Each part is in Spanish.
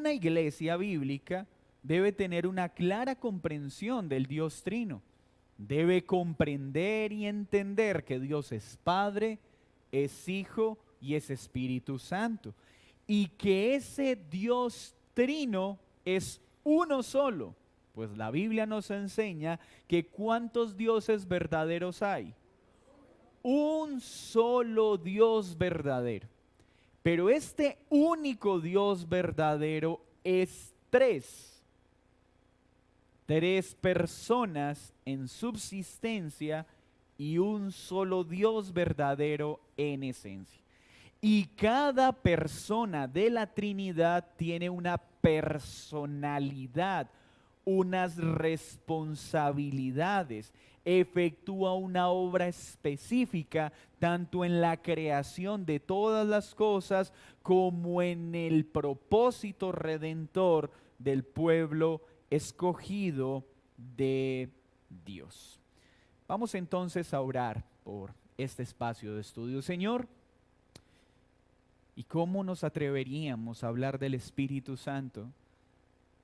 una iglesia bíblica debe tener una clara comprensión del Dios Trino. Debe comprender y entender que Dios es Padre, es Hijo y es Espíritu Santo. Y que ese Dios Trino es uno solo. Pues la Biblia nos enseña que ¿cuántos dioses verdaderos hay? Un solo Dios verdadero. Pero este único Dios verdadero es tres personas en subsistencia y un solo Dios verdadero en esencia. Y cada persona de la Trinidad tiene una personalidad, unas responsabilidades, efectúa una obra específica tanto en la creación de todas las cosas como en el propósito redentor del pueblo escogido de Dios. Vamos entonces a orar por este espacio de estudio. Señor, ¿y cómo nos atreveríamos a hablar del Espíritu Santo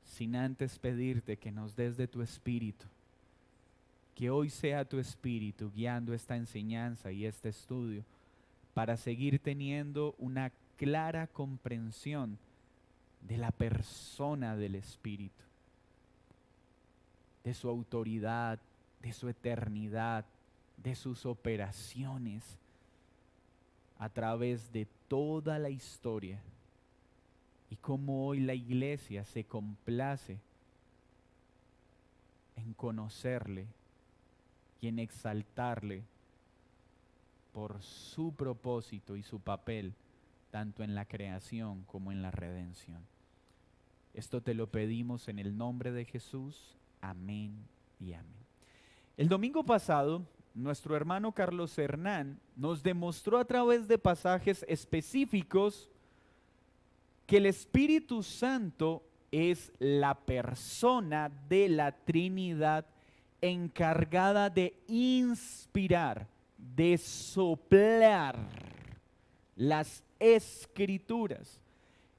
sin antes pedirte que nos des de tu Espíritu? Que hoy sea tu Espíritu guiando esta enseñanza y este estudio para seguir teniendo una clara comprensión de la persona del Espíritu, de su autoridad, de su eternidad, de sus operaciones a través de toda la historia, y cómo hoy la iglesia se complace en conocerle y en exaltarle por su propósito y su papel, tanto en la creación como en la redención. Esto te lo pedimos en el nombre de Jesús. Amén y amén. El domingo pasado, nuestro hermano Carlos Hernán nos demostró a través de pasajes específicos que el Espíritu Santo es la persona de la Trinidad encargada de inspirar, de soplar las Escrituras.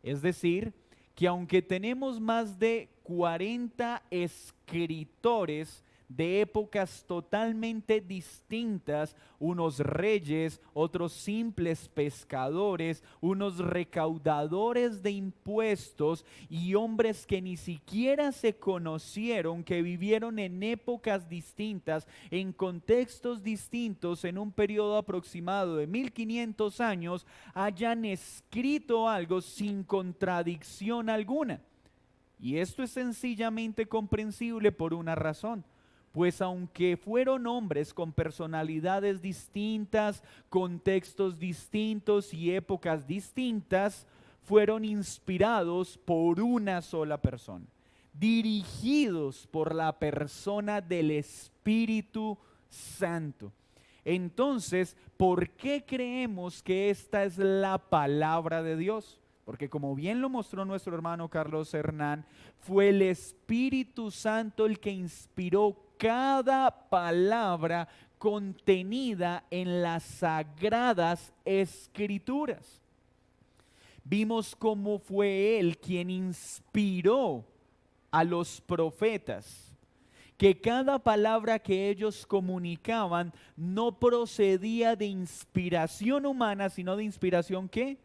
Es decir, que aunque tenemos más de 40 escritores de épocas totalmente distintas, unos reyes, otros simples pescadores, unos recaudadores de impuestos y hombres que ni siquiera se conocieron, que vivieron en épocas distintas, en contextos distintos, en un periodo aproximado de 1500 años, hayan escrito algo sin contradicción alguna. Y esto es sencillamente comprensible por una razón. Pues aunque fueron hombres con personalidades distintas, contextos distintos y épocas distintas, fueron inspirados por una sola persona, dirigidos por la persona del Espíritu Santo. Entonces, ¿por qué creemos que esta es la palabra de Dios? Porque como bien lo mostró nuestro hermano Carlos Hernán, fue el Espíritu Santo el que inspiró cada palabra contenida en las sagradas Escrituras. Vimos cómo fue Él quien inspiró a los profetas, que cada palabra que ellos comunicaban no procedía de inspiración humana, sino de inspiración ¿qué?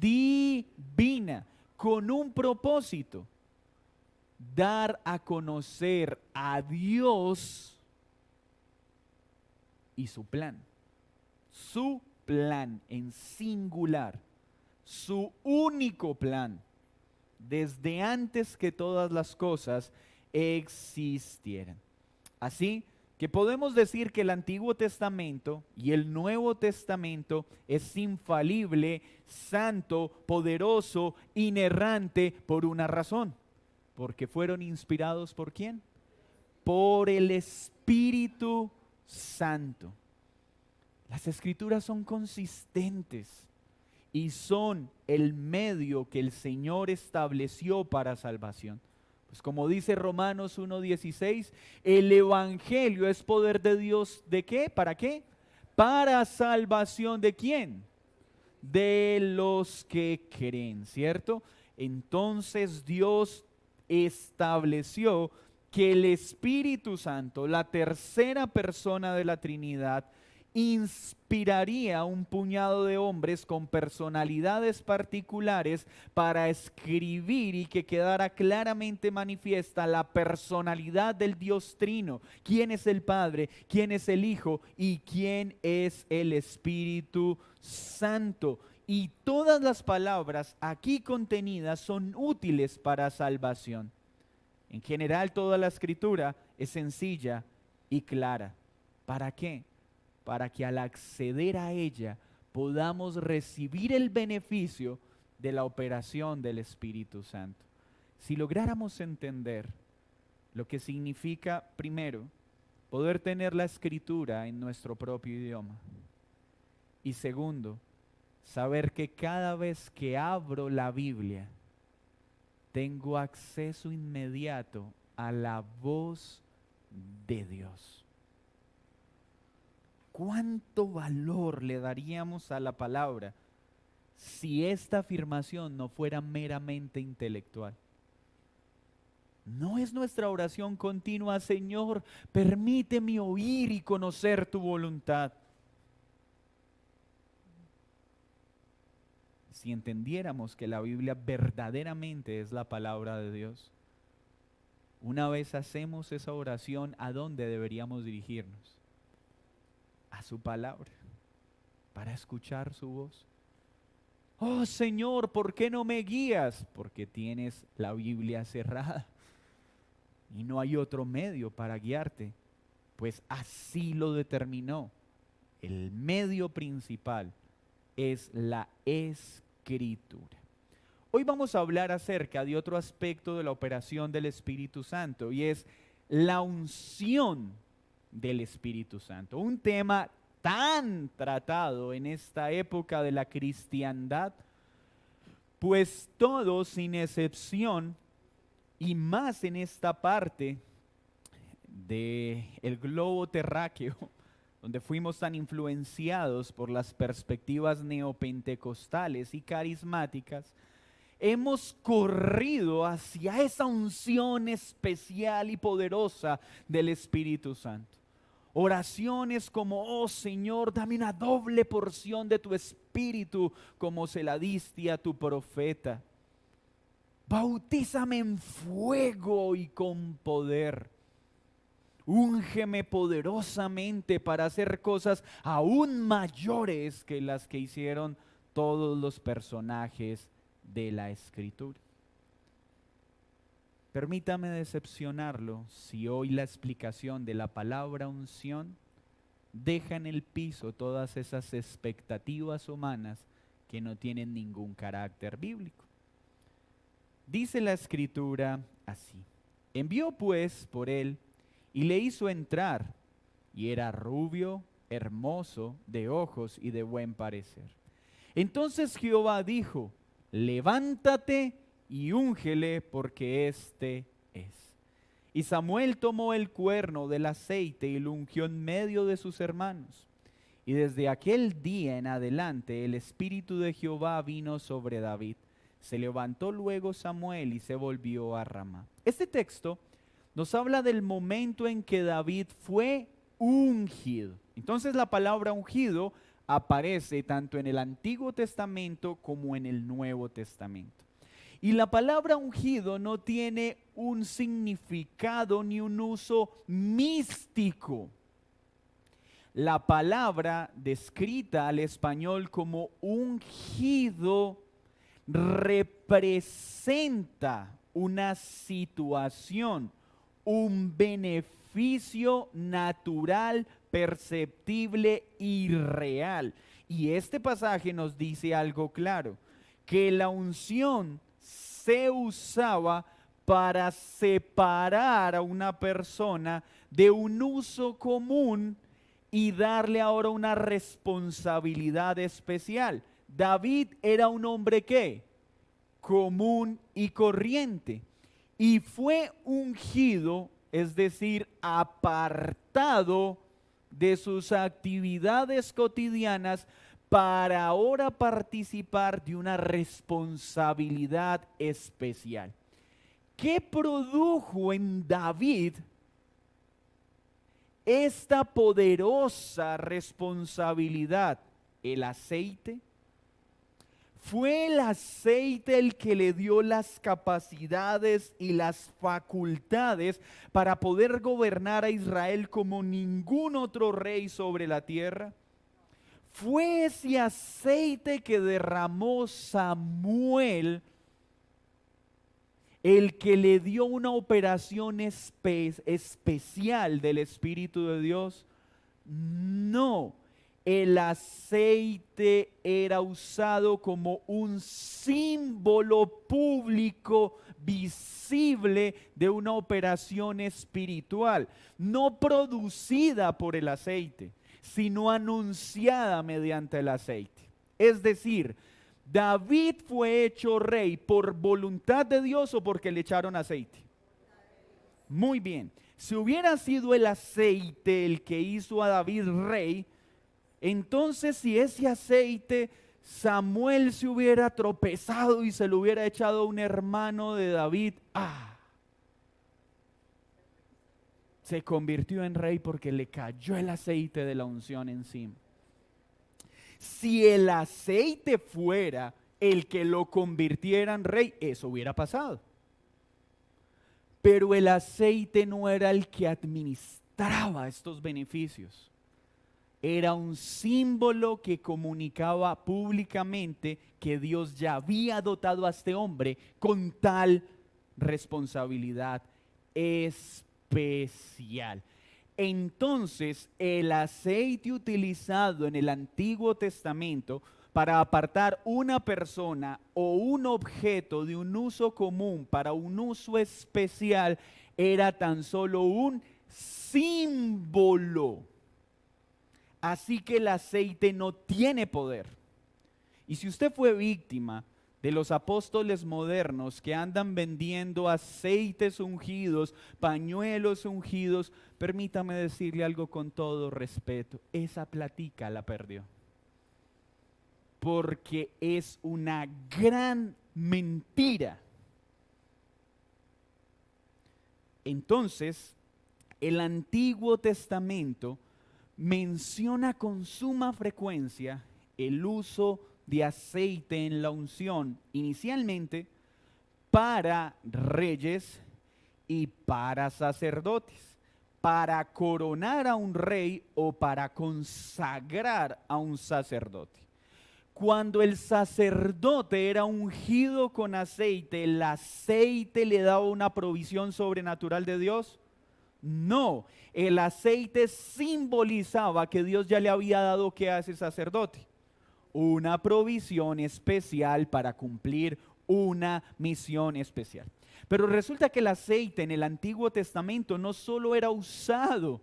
Divina, con un propósito: dar a conocer a Dios y su plan en singular, su único plan, desde antes que todas las cosas existieran. Así que podemos decir que el Antiguo Testamento y el Nuevo Testamento es infalible, santo, poderoso, inerrante por una razón. Porque fueron inspirados ¿por quién? Por el Espíritu Santo. Las Escrituras son consistentes y son el medio que el Señor estableció para salvación. Pues como dice Romanos 1:16, el Evangelio es poder de Dios, ¿de qué? ¿Para qué? Para salvación ¿de quién? De los que creen, ¿cierto? Entonces Dios estableció que el Espíritu Santo, la tercera persona de la Trinidad, inspiraría a un puñado de hombres con personalidades particulares para escribir y que quedara claramente manifiesta la personalidad del Dios Trino. ¿Quién es el Padre? ¿Quién es el Hijo? ¿Y quién es el Espíritu Santo? Y todas las palabras aquí contenidas son útiles para salvación. En general, toda la Escritura es sencilla y clara. ¿Para qué? Para que al acceder a ella podamos recibir el beneficio de la operación del Espíritu Santo. Si lográramos entender lo que significa, primero, poder tener la Escritura en nuestro propio idioma, y segundo, saber que cada vez que abro la Biblia, tengo acceso inmediato a la voz de Dios. ¿Cuánto valor le daríamos a la palabra si esta afirmación no fuera meramente intelectual? ¿No es nuestra oración continua: Señor, permíteme oír y conocer tu voluntad? Si entendiéramos que la Biblia verdaderamente es la palabra de Dios, una vez hacemos esa oración, ¿a dónde deberíamos dirigirnos? A su palabra, para escuchar su voz. Oh Señor, ¿por qué no me guías? Porque tienes la Biblia cerrada y no hay otro medio para guiarte, pues así lo determinó. El medio principal es la Escritura. Hoy vamos a hablar acerca de otro aspecto de la operación del Espíritu Santo, y es la unción del Espíritu Santo. Un tema tan tratado en esta época de la cristiandad, pues todos sin excepción, y más en esta parte del globo terráqueo, donde fuimos tan influenciados por las perspectivas neopentecostales y carismáticas, hemos corrido hacia esa unción especial y poderosa del Espíritu Santo. Oraciones como: oh Señor, dame una doble porción de tu Espíritu, como se la diste a tu profeta. Bautízame en fuego y con poder. Úngeme poderosamente para hacer cosas aún mayores que las que hicieron todos los personajes de la Escritura. Permítame decepcionarlo si hoy la explicación de la palabra unción deja en el piso todas esas expectativas humanas que no tienen ningún carácter bíblico. Dice la Escritura así: envió pues por él y le hizo entrar, y era rubio, hermoso, de ojos y de buen parecer. Entonces Jehová dijo: levántate y úngele, porque este es. Y Samuel tomó el cuerno del aceite y lo ungió en medio de sus hermanos. Y desde aquel día en adelante el Espíritu de Jehová vino sobre David. Se levantó luego Samuel y se volvió a Ramá. Este texto nos habla del momento en que David fue ungido. Entonces la palabra ungido aparece tanto en el Antiguo Testamento como en el Nuevo Testamento. Y la palabra ungido no tiene un significado ni un uso místico. La palabra descrita al español como ungido representa una situación, un beneficio natural, perceptible y real. Y este pasaje nos dice algo claro: que la unción se usaba para separar a una persona de un uso común y darle ahora una responsabilidad especial. David era un hombre ¿qué? Común y corriente, y fue ungido, es decir, apartado de sus actividades cotidianas para ahora participar de una responsabilidad especial. ¿Qué produjo en David esta poderosa responsabilidad? ¿El aceite? ¿Fue el aceite el que le dio las capacidades y las facultades para poder gobernar a Israel como ningún otro rey sobre la tierra? ¿Fue ese aceite que derramó Samuel el que le dio una operación especial del Espíritu de Dios? No. El aceite era usado como un símbolo público visible de una operación espiritual, no producida por el aceite, sino anunciada mediante el aceite. Es decir, David fue hecho rey por voluntad de Dios o porque le echaron aceite. Muy bien, si hubiera sido el aceite el que hizo a David rey, entonces si ese aceite Samuel se hubiera tropezado y se lo hubiera echado a un hermano de David, se convirtió en rey porque le cayó el aceite de la unción encima. Si el aceite fuera el que lo convirtiera en rey, eso hubiera pasado. Pero el aceite no era el que administraba estos beneficios. Era un símbolo que comunicaba públicamente que Dios ya había dotado a este hombre con tal responsabilidad especial. Entonces, el aceite utilizado en el Antiguo Testamento para apartar una persona o un objeto de un uso común para un uso especial era tan solo un símbolo. Así que el aceite no tiene poder. Y si usted fue víctima de los apóstoles modernos que andan vendiendo aceites ungidos, pañuelos ungidos, permítame decirle algo con todo respeto, esa platica la perdió. Porque es una gran mentira. Entonces, el Antiguo Testamento menciona con suma frecuencia el uso de aceite en la unción, inicialmente para reyes y para sacerdotes, para coronar a un rey o para consagrar a un sacerdote. Cuando el sacerdote era ungido con aceite, ¿el aceite le daba una provisión sobrenatural de Dios? No, el aceite simbolizaba que Dios ya le había dado ¿qué hace el sacerdote? Una provisión especial para cumplir una misión especial. Pero resulta que el aceite en el Antiguo Testamento no solo era usado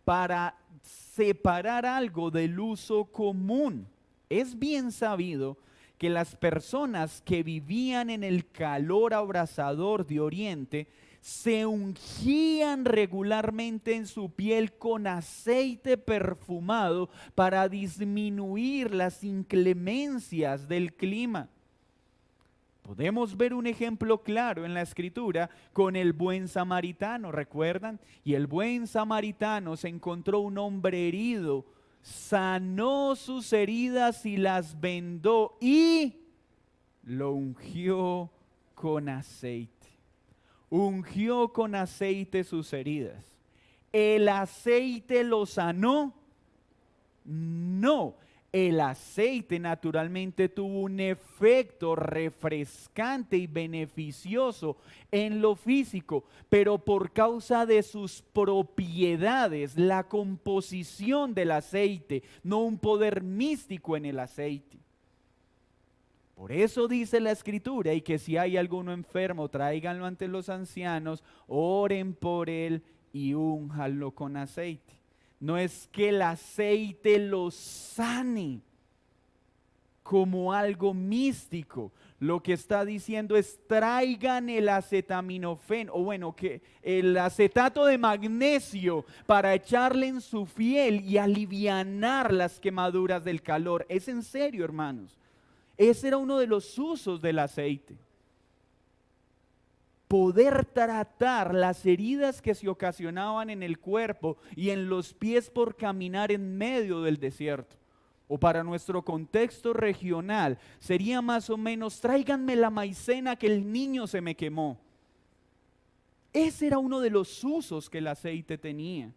para separar algo del uso común. Es bien sabido que las personas que vivían en el calor abrasador de Oriente se ungían regularmente en su piel con aceite perfumado para disminuir las inclemencias del clima. Podemos ver un ejemplo claro en la Escritura con el buen samaritano, ¿recuerdan? Y el buen samaritano se encontró un hombre herido, sanó sus heridas y las vendó y lo ungió con aceite. Ungió con aceite sus heridas. ¿El aceite lo sanó? No. El aceite naturalmente tuvo un efecto refrescante y beneficioso en lo físico, pero por causa de sus propiedades, la composición del aceite, no un poder místico en el aceite. Por eso dice la Escritura, y que si hay alguno enfermo, tráiganlo ante los ancianos, oren por él y únjanlo con aceite. No es que el aceite lo sane, como algo místico. Lo que está diciendo es: traigan el acetaminofén, o bueno, que el acetato de magnesio para echarle en su piel y alivianar las quemaduras del calor. Es en serio, hermanos. Ese era uno de los usos del aceite. Poder tratar las heridas que se ocasionaban en el cuerpo y en los pies por caminar en medio del desierto. O para nuestro contexto regional, sería más o menos: tráiganme la maicena que el niño se me quemó. Ese era uno de los usos que el aceite tenía.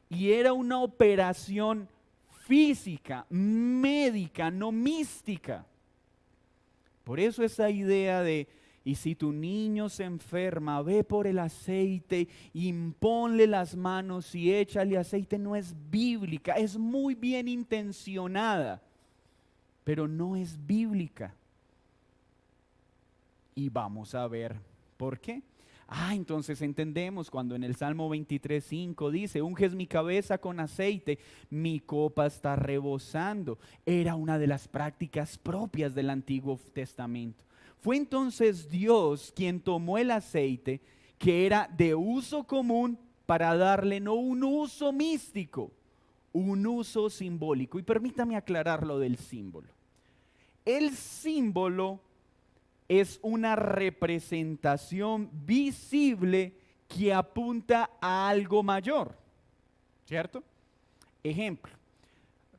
Y era una operación física, médica, no mística. Por eso esa idea de: y si tu niño se enferma, ve por el aceite, imponle las manos y échale aceite, no es bíblica. Es muy bien intencionada, pero no es bíblica. Y vamos a ver por qué. Entonces entendemos cuando en el Salmo 23:5 dice: unges mi cabeza con aceite, mi copa está rebosando. Era una de las prácticas propias del Antiguo Testamento. Fue entonces Dios quien tomó el aceite, que era de uso común, para darle no un uso místico, un uso simbólico. Y permítame aclarar lo del símbolo. El símbolo es una representación visible que apunta a algo mayor, ¿cierto? Ejemplo: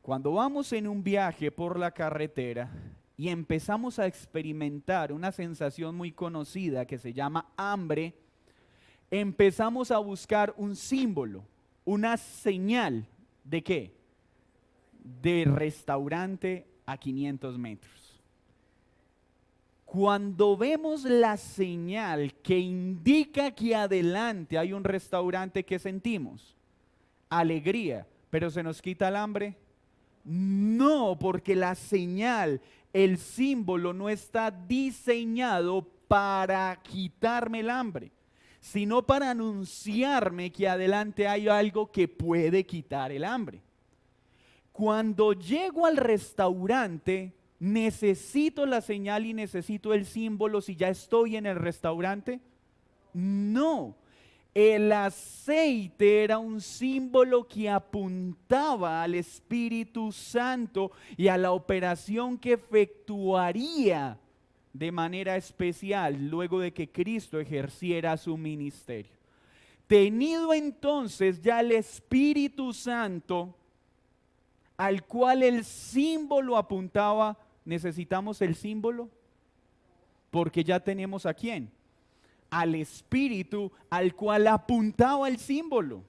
cuando vamos en un viaje por la carretera y empezamos a experimentar una sensación muy conocida que se llama hambre, empezamos a buscar un símbolo, una señal. ¿De qué? De restaurante a 500 metros. Cuando vemos la señal que indica que adelante hay un restaurante, ¿qué sentimos? Alegría. ¿Pero se nos quita el hambre? No, porque la señal, el símbolo, no está diseñado para quitarme el hambre, sino para anunciarme que adelante hay algo que puede quitar el hambre. Cuando llego al restaurante, ¿necesito la señal y necesito el símbolo si ya estoy en el restaurante? No. El aceite era un símbolo que apuntaba al Espíritu Santo y a la operación que efectuaría de manera especial luego de que Cristo ejerciera su ministerio. Tenido entonces ya el Espíritu Santo, al cual el símbolo apuntaba, ¿necesitamos el símbolo? Porque ya tenemos ¿a quién? Al Espíritu al cual apuntaba el símbolo.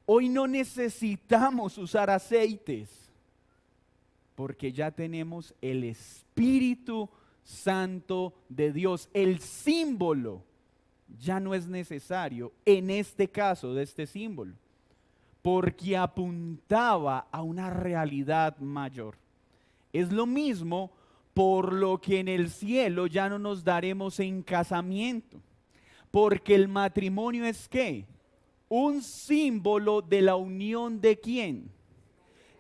Hoy no necesitamos usar aceites, porque ya tenemos el Espíritu Santo de Dios. El símbolo ya no es necesario en este caso de este símbolo, porque apuntaba a una realidad mayor. Es lo mismo por lo que en el cielo ya no nos daremos en casamiento, porque el matrimonio es ¿qué? Un símbolo de la unión ¿de quién?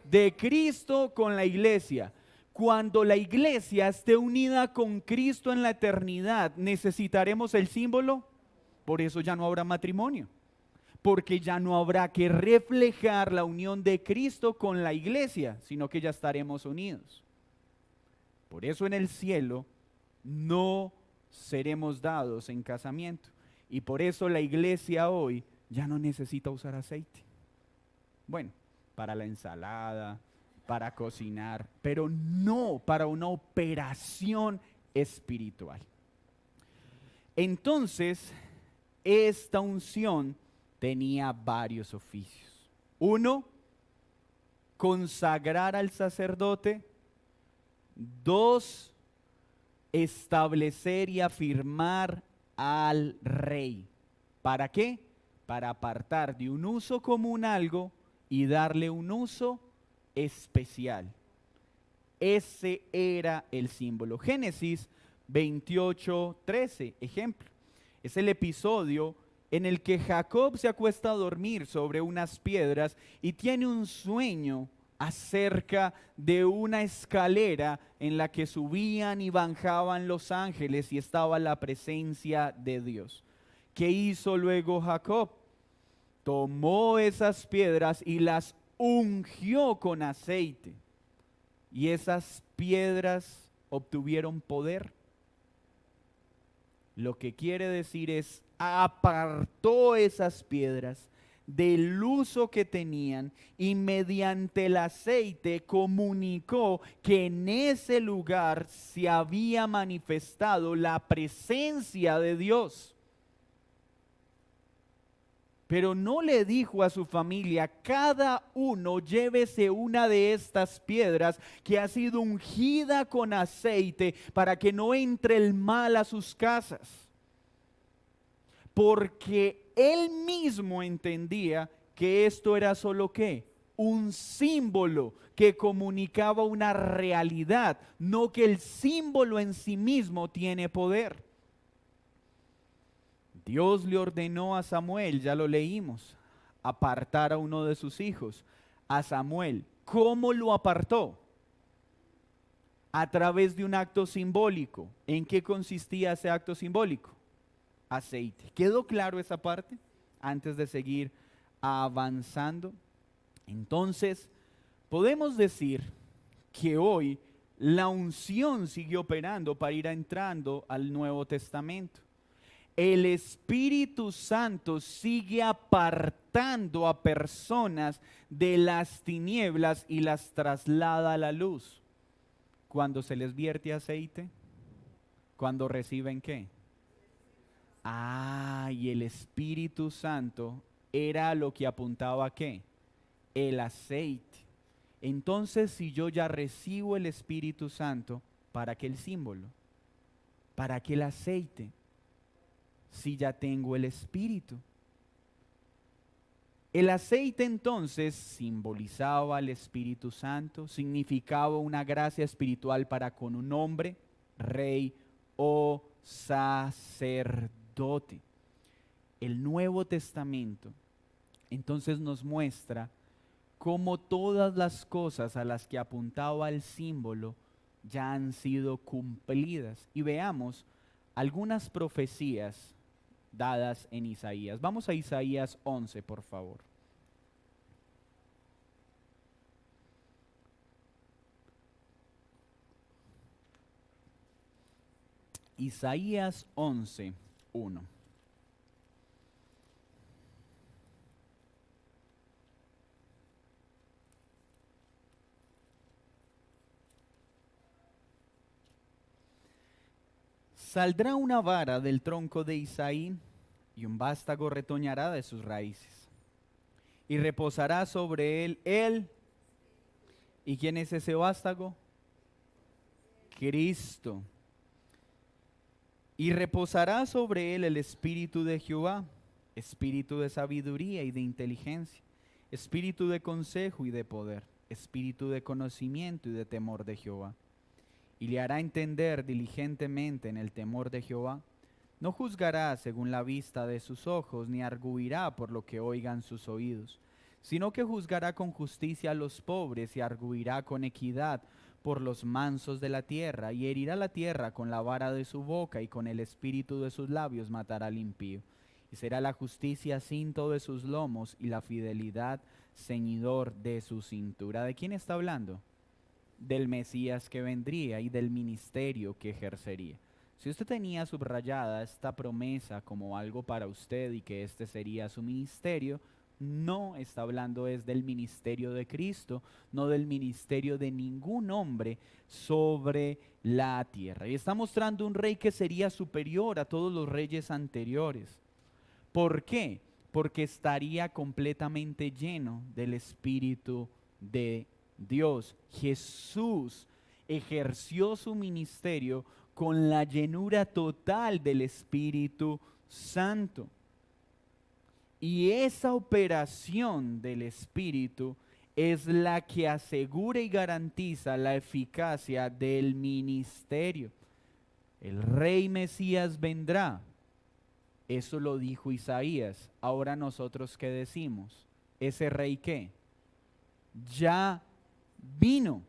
De Cristo con la iglesia. Cuando la iglesia esté unida con Cristo en la eternidad, ¿necesitaremos el símbolo? Por eso ya no habrá matrimonio, porque ya no habrá que reflejar la unión de Cristo con la iglesia, sino que ya estaremos unidos. Por eso en el cielo no seremos dados en casamiento. Y por eso la iglesia hoy ya no necesita usar aceite. Bueno, para la ensalada, para cocinar, pero no para una operación espiritual. Entonces, esta unción tenía varios oficios. Uno, consagrar al sacerdote. Dos, establecer y afirmar al rey. ¿Para qué? Para apartar de un uso común algo y darle un uso especial. Ese era el símbolo. Génesis 28:13, ejemplo. Es el episodio en el que Jacob se acuesta a dormir sobre unas piedras y tiene un sueño acerca de una escalera en la que subían y bajaban los ángeles y estaba la presencia de Dios. ¿Qué hizo luego Jacob? Tomó esas piedras y las ungió con aceite. Y esas piedras obtuvieron poder. Lo que quiere decir es, apartó esas piedras del uso que tenían y mediante el aceite comunicó que en ese lugar se había manifestado la presencia de Dios. Pero no le dijo a su familia, cada uno llévese una de estas piedras que ha sido ungida con aceite para que no entre el mal a sus casas. Porque él mismo entendía que esto era solo ¿qué? Un símbolo que comunicaba una realidad, no que el símbolo en sí mismo tiene poder. Dios le ordenó a Samuel, ya lo leímos, apartar a uno de sus hijos, a Samuel. ¿Cómo lo apartó? A través de un acto simbólico. ¿En qué consistía ese acto simbólico? Aceite. ¿Quedó claro esa parte? Antes de seguir avanzando. Entonces, podemos decir que hoy la unción sigue operando para ir entrando al Nuevo Testamento. El Espíritu Santo sigue apartando a personas de las tinieblas y las traslada a la luz. Cuando se les vierte aceite, cuando reciben ¿qué? Y el Espíritu Santo era lo que apuntaba a ¿qué? El aceite. Entonces, si yo ya recibo el Espíritu Santo, ¿para qué el símbolo? ¿Para qué el aceite? Si ya tengo el Espíritu. El aceite entonces simbolizaba al Espíritu Santo, significaba una gracia espiritual para con un hombre, rey o sacerdote. El Nuevo Testamento entonces nos muestra cómo todas las cosas a las que apuntaba el símbolo ya han sido cumplidas. Y veamos algunas profecías dadas en Isaías. Vamos a Isaías 11, por favor. Isaías 11, 1. Saldrá una vara del tronco de Isaí y un vástago retoñará de sus raíces. Y reposará sobre él. ¿Y quién es ese vástago? Cristo. Y reposará sobre él el espíritu de Jehová, espíritu de sabiduría y de inteligencia, espíritu de consejo y de poder, espíritu de conocimiento y de temor de Jehová. Y le hará entender diligentemente en el temor de Jehová. No juzgará según la vista de sus ojos, ni arguirá por lo que oigan sus oídos, sino que juzgará con justicia a los pobres y arguirá con equidad por los mansos de la tierra, y herirá la tierra con la vara de su boca, y con el espíritu de sus labios matará al impío. Y será la justicia cinto de sus lomos, y la fidelidad ceñidor de su cintura. ¿De quién está hablando? Del Mesías que vendría y del ministerio que ejercería. Si usted tenía subrayada esta promesa como algo para usted y que este sería su ministerio, no está hablando es del ministerio de Cristo, no del ministerio de ningún hombre sobre la tierra. Y está mostrando un rey que sería superior a todos los reyes anteriores. ¿Por qué? Porque estaría completamente lleno del Espíritu de Dios. Jesús ejerció su ministerio con la llenura total del Espíritu Santo. Y esa operación del Espíritu es la que asegura y garantiza la eficacia del ministerio. El Rey Mesías vendrá. Eso lo dijo Isaías. Ahora nosotros, ¿qué decimos? ¿Ese rey qué? Ya vino.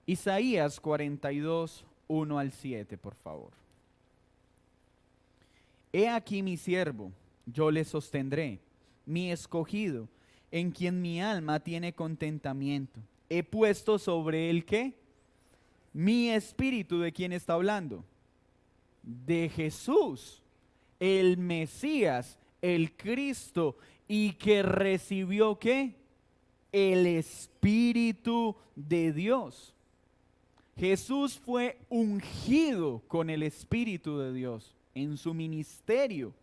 Isaías 42, 1 al 7, por favor. He aquí mi siervo, yo le sostendré, mi escogido, en quien mi alma tiene contentamiento. He puesto sobre él, ¿qué? Mi espíritu. ¿De quién está hablando? De Jesús, el Mesías, el Cristo, y que recibió, ¿qué? El Espíritu de Dios. Jesús fue ungido con el Espíritu de Dios en su ministerio.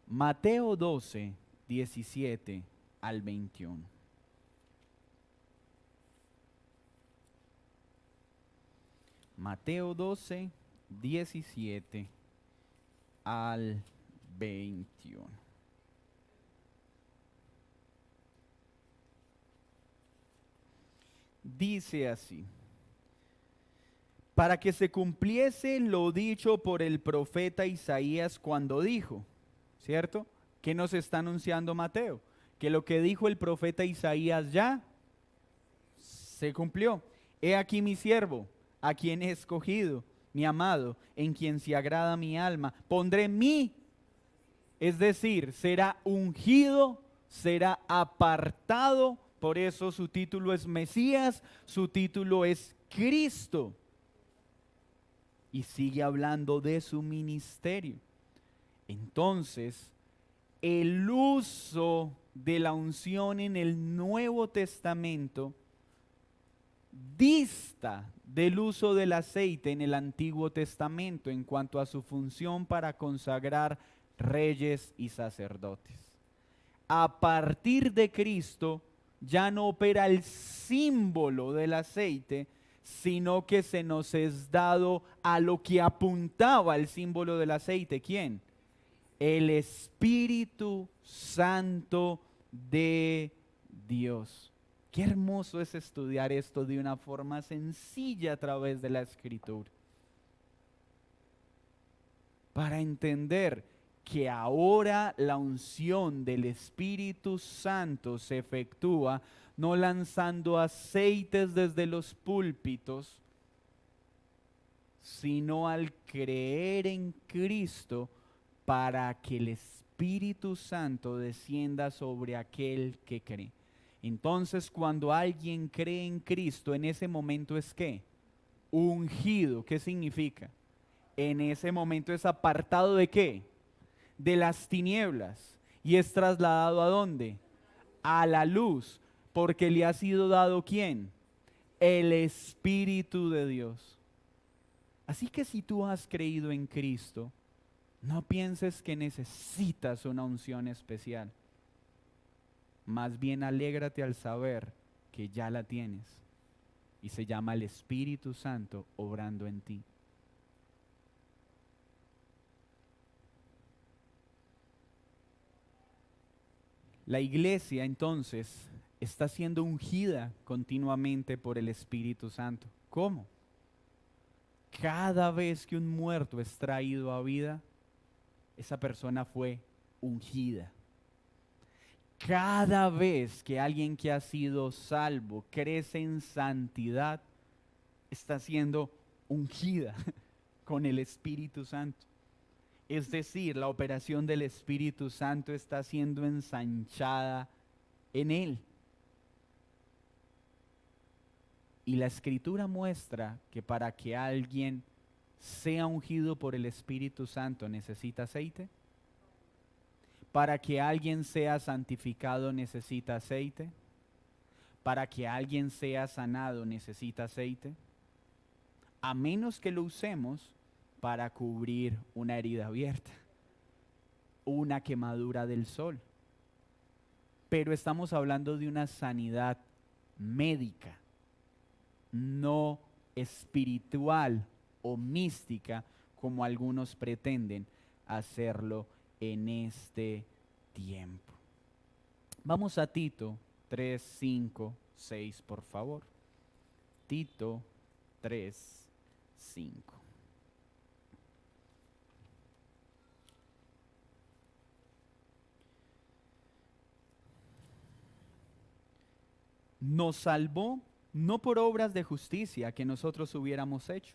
Mateo 12, 17 al 21. Mateo 12, 17 al 21. Dice así: para que se cumpliese lo dicho por el profeta Isaías cuando dijo, ¿cierto? ¿Qué nos está anunciando Mateo? Que lo que dijo el profeta Isaías ya se cumplió. He aquí mi siervo, a quien he escogido, mi amado, en quien se agrada mi alma. Pondré mi, es decir, será ungido, será apartado. Por eso su título es Mesías, su título es Cristo. Y sigue hablando de su ministerio. Entonces, el uso de la unción en el Nuevo Testamento dista del uso del aceite en el Antiguo Testamento en cuanto a su función para consagrar reyes y sacerdotes. A partir de Cristo ya no opera el símbolo del aceite, sino que se nos es dado a lo que apuntaba el símbolo del aceite. ¿Quién? El Espíritu Santo de Dios. Qué hermoso es estudiar esto de una forma sencilla a través de la Escritura, para entender que ahora la unción del Espíritu Santo se efectúa no lanzando aceites desde los púlpitos, sino al creer en Cristo para que el Espíritu Santo descienda sobre aquel que cree. Entonces, cuando alguien cree en Cristo, en ese momento es ¿qué? Ungido. ¿Qué significa? En ese momento es apartado ¿de qué? De las tinieblas y es trasladado ¿a dónde? A la luz, porque le ha sido dado ¿quién? El Espíritu de Dios. Así que si tú has creído en Cristo, no pienses que necesitas una unción especial. Más bien alégrate al saber que ya la tienes y se llama el Espíritu Santo obrando en ti. La iglesia entonces está siendo ungida continuamente por el Espíritu Santo. ¿Cómo? Cada vez que un muerto es traído a vida, esa persona fue ungida. Cada vez que alguien que ha sido salvo crece en santidad, está siendo ungida con el Espíritu Santo. Es decir, la operación del Espíritu Santo está siendo ensanchada en él. Y la Escritura muestra que para que alguien sea ungido por el Espíritu Santo necesita aceite. Para que alguien sea santificado necesita aceite. Para que alguien sea sanado necesita aceite. A menos que lo usemos para cubrir una herida abierta, una quemadura del sol. Pero estamos hablando de una sanidad médica, no espiritual o mística como algunos pretenden hacerlo en este tiempo. Vamos a Tito 3, 5, 6, por favor. Tito 3, 5. nos salvó no por obras de justicia que nosotros hubiéramos hecho,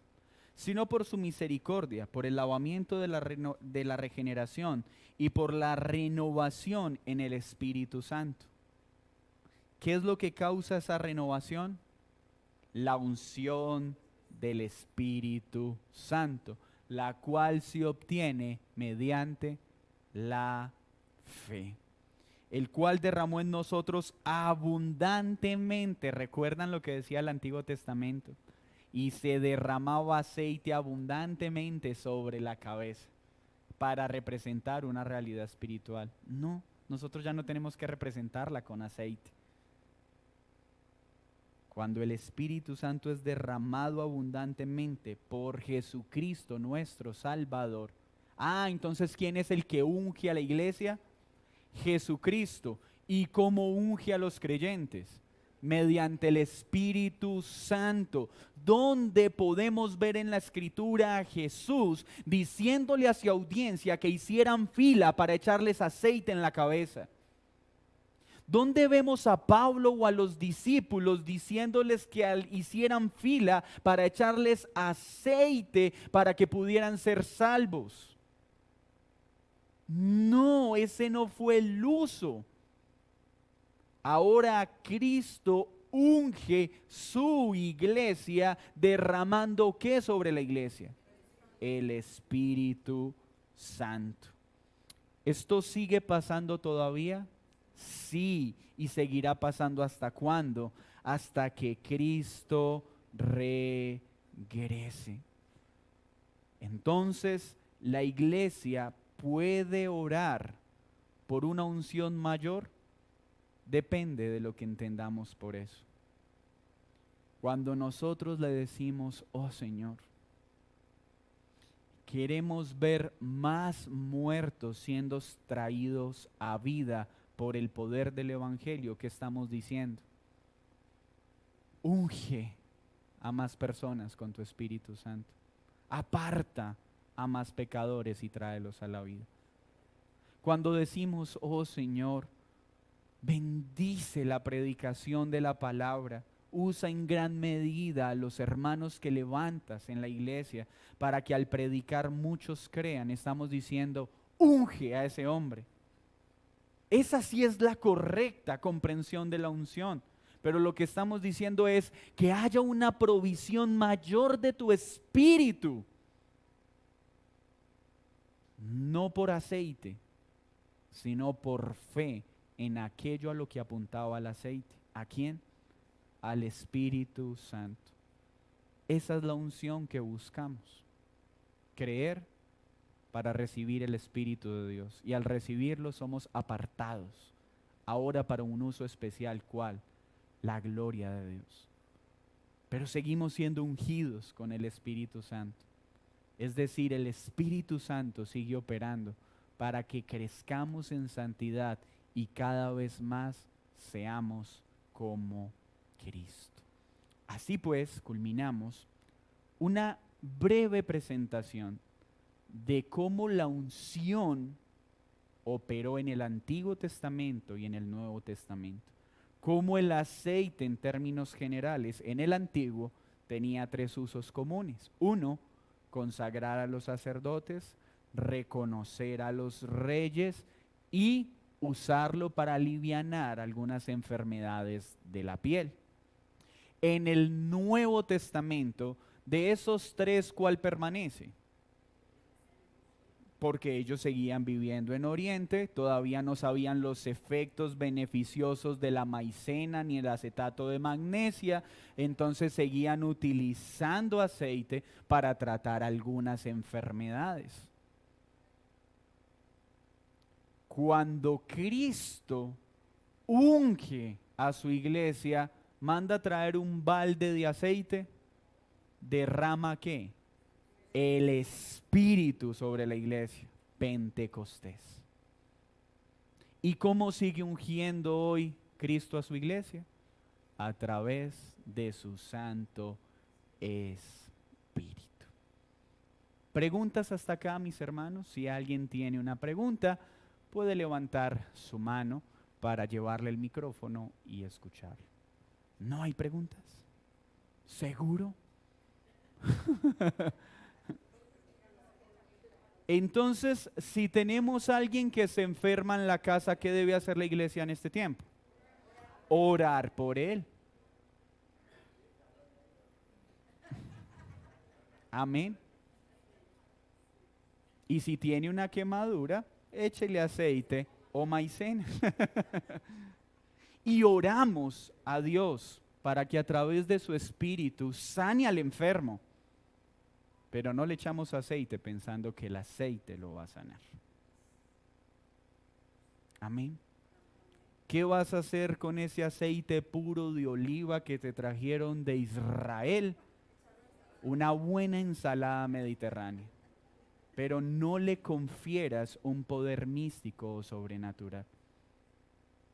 sino por su misericordia, por el lavamiento de la regeneración y por la renovación en el Espíritu Santo. ¿Qué es lo que causa esa renovación? La unción del Espíritu Santo, la cual se obtiene mediante la fe, el cual derramó en nosotros abundantemente. ¿Recuerdan lo que decía el Antiguo Testamento? Y se derramaba aceite abundantemente sobre la cabeza para representar una realidad espiritual. No, nosotros ya no tenemos que representarla con aceite. Cuando el Espíritu Santo es derramado abundantemente por Jesucristo nuestro Salvador. Entonces, ¿quién es el que unge a la iglesia? Jesucristo. ¿Y cómo unge a los creyentes? Mediante el Espíritu Santo, donde podemos ver en la Escritura a Jesús diciéndole a su audiencia que hicieran fila para echarles aceite en la cabeza. ¿Dónde vemos a Pablo o a los discípulos diciéndoles que hicieran fila para echarles aceite para que pudieran ser salvos? No, ese no fue el uso. Ahora Cristo unge su iglesia derramando ¿qué sobre la iglesia? El Espíritu Santo. ¿Esto sigue pasando todavía? Sí, y seguirá pasando. ¿Hasta cuándo? Hasta que Cristo regrese. Entonces, la iglesia puede orar por una unción mayor. Depende de lo que entendamos por eso. Cuando nosotros le decimos, oh Señor, queremos ver más muertos siendo traídos a vida por el poder del Evangelio, ¿qué estamos diciendo? Unge a más personas con tu Espíritu Santo. Aparta a más pecadores y tráelos a la vida. Cuando decimos, oh Señor, bendice la predicación de la palabra, usa en gran medida a los hermanos que levantas en la iglesia para que al predicar muchos crean, estamos diciendo, unge a ese hombre. Esa sí es la correcta comprensión de la unción. Pero lo que estamos diciendo es que haya una provisión mayor de tu espíritu. No por aceite, sino por fe en aquello a lo que apuntaba el aceite. ¿A quién? Al Espíritu Santo. Esa es la unción que buscamos. Creer para recibir el Espíritu de Dios. Y al recibirlo somos apartados. Ahora para un uso especial, ¿cuál? La gloria de Dios. Pero seguimos siendo ungidos con el Espíritu Santo. Es decir, el Espíritu Santo sigue operando para que crezcamos en santidad y cada vez más seamos como Cristo. Así pues, culminamos una breve presentación de cómo la unción operó en el Antiguo Testamento y en el Nuevo Testamento. Cómo el aceite en términos generales en el Antiguo tenía tres usos comunes. Uno, consagrar a los sacerdotes, reconocer a los reyes y usarlo para alivianar algunas enfermedades de la piel. En el Nuevo Testamento, de esos tres, ¿cuál permanece? Porque ellos seguían viviendo en Oriente, todavía no sabían los efectos beneficiosos de la maicena ni el acetato de magnesia, entonces seguían utilizando aceite para tratar algunas enfermedades. Cuando Cristo unge a su iglesia, manda traer un balde de aceite, derrama ¿qué? El Espíritu sobre la iglesia, Pentecostés. ¿Y cómo sigue ungiendo hoy Cristo a su iglesia? A través de su Santo Espíritu. ¿Preguntas hasta acá, mis hermanos? Si alguien tiene una pregunta, puede levantar su mano para llevarle el micrófono y escucharlo. ¿No hay preguntas? ¿Seguro? Entonces, si tenemos a alguien que se enferma en la casa, ¿qué debe hacer la iglesia en este tiempo? Orar por él. Amén. Y si tiene una quemadura, échele aceite o maicena. Y oramos a Dios para que a través de su espíritu sane al enfermo. Pero no le echamos aceite pensando que el aceite lo va a sanar. Amén. ¿Qué vas a hacer con ese aceite puro de oliva que te trajeron de Israel? Una buena ensalada mediterránea. Pero no le confieras un poder místico o sobrenatural.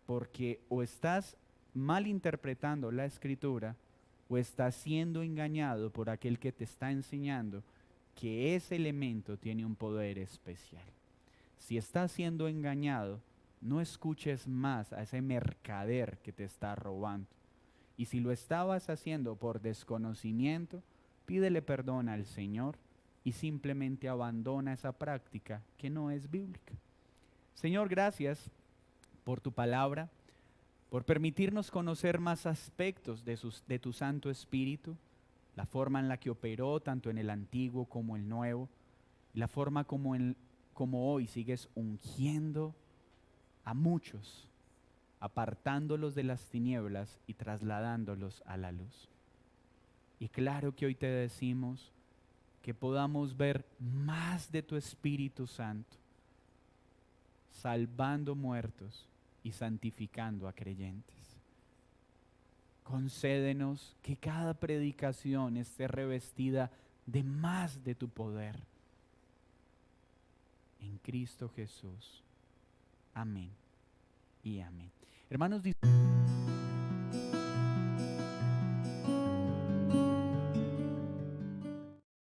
Porque o estás malinterpretando la escritura o estás siendo engañado por aquel que te está enseñando que ese elemento tiene un poder especial. Si estás siendo engañado, no escuches más a ese mercader que te está robando. Y si lo estabas haciendo por desconocimiento, pídele perdón al Señor y simplemente abandona esa práctica que no es bíblica. Señor, gracias por tu palabra, por permitirnos conocer más aspectos de tu Santo Espíritu, la forma en la que operó tanto en el Antiguo como el Nuevo, y la forma como hoy sigues ungiendo a muchos, apartándolos de las tinieblas y trasladándolos a la luz. Y claro que hoy te decimos que podamos ver más de tu Espíritu Santo, salvando muertos y santificando a creyentes. Concédenos que cada predicación esté revestida de más de tu poder. En Cristo Jesús. Amén y amén. Hermanos,